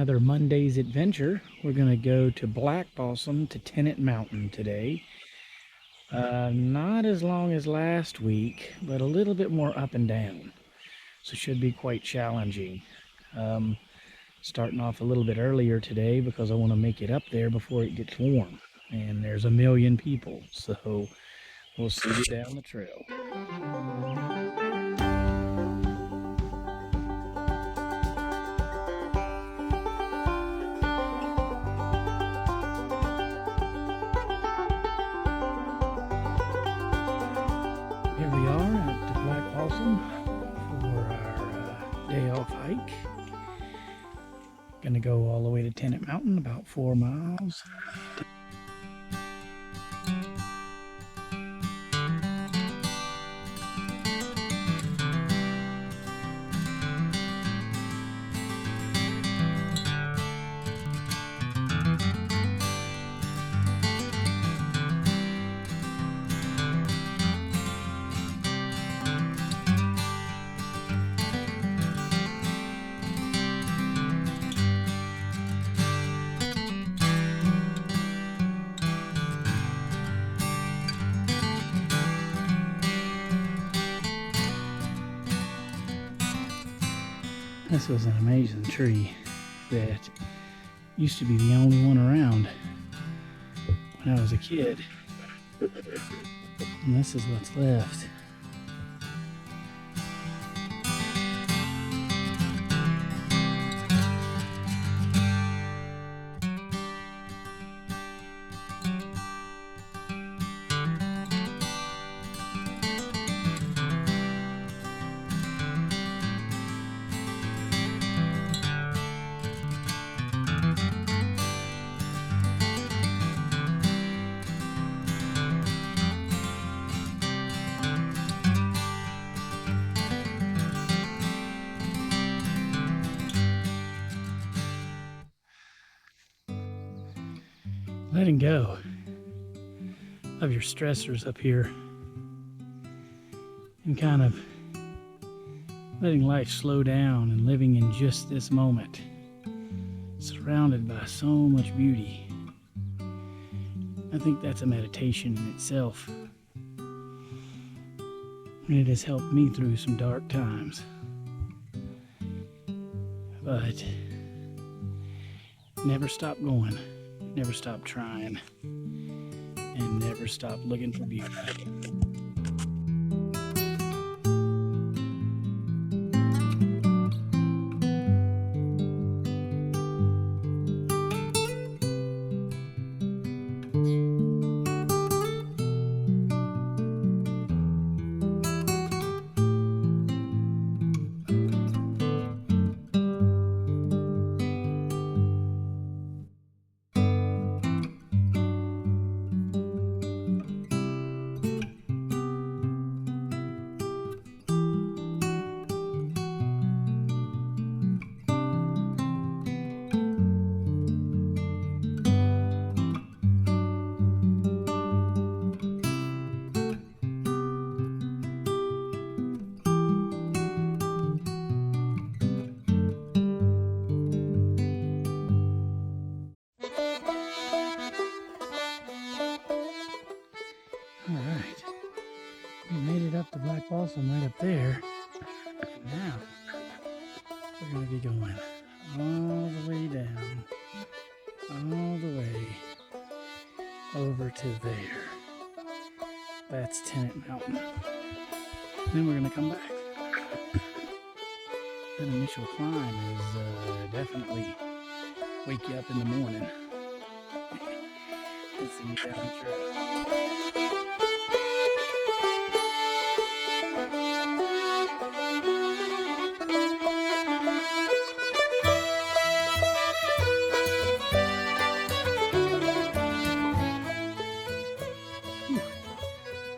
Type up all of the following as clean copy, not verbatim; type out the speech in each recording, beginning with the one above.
another Monday's adventure. We're going to go to Black Balsam to Tennant Mountain today. Not as long as last week, but a little bit more up and down. So should be quite challenging. Starting off a little bit earlier today because I want to make it up there before it gets warm. And there's a million people, so we'll see you down the trail. Here we are at Black Balsam for our day off hike. Gonna go all the way to Tennant Mountain, about 4 miles. This was an amazing tree that used to be the only one around when I was a kid. And this is what's left. Letting go of your stressors up here and kind of letting life slow down and living in just this moment, surrounded by so much beauty. I think that's a meditation in itself, and it has helped me through some dark times. But never stop going. Never stop trying, and never stop looking for beauty. Alright, we made it up to Black Balsam right up there. And now, we're going to be going all the way down, all the way over to there. That's Tennant Mountain. Then we're going to come back. That initial climb is definitely wake you up in the morning. Let's see you down the trail.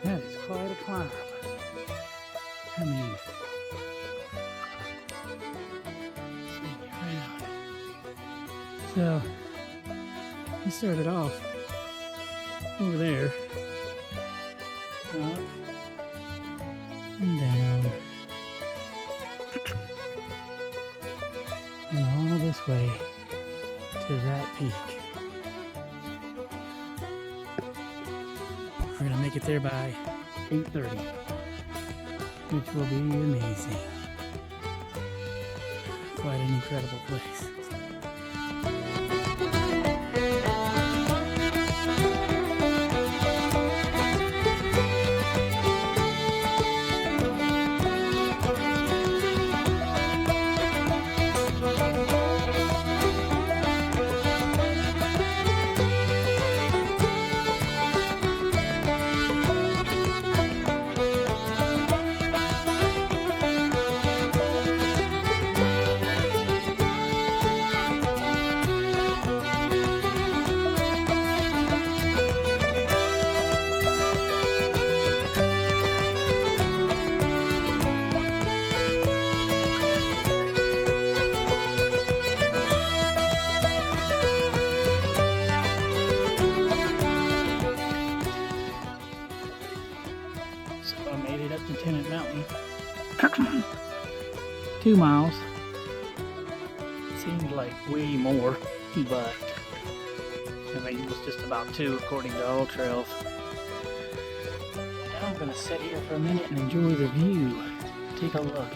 That is quite a climb. I mean, spin you around. So, we started off over there, up and down, and all this way to that peak. We're gonna make it there by 8:30, which will be amazing. Quite an incredible place. So I made it up to Tenant Mountain. 2 miles. Seemed like way more, but I think it was just about 2 according to all trails. Now I'm gonna sit here for a minute and enjoy the view. Take a look.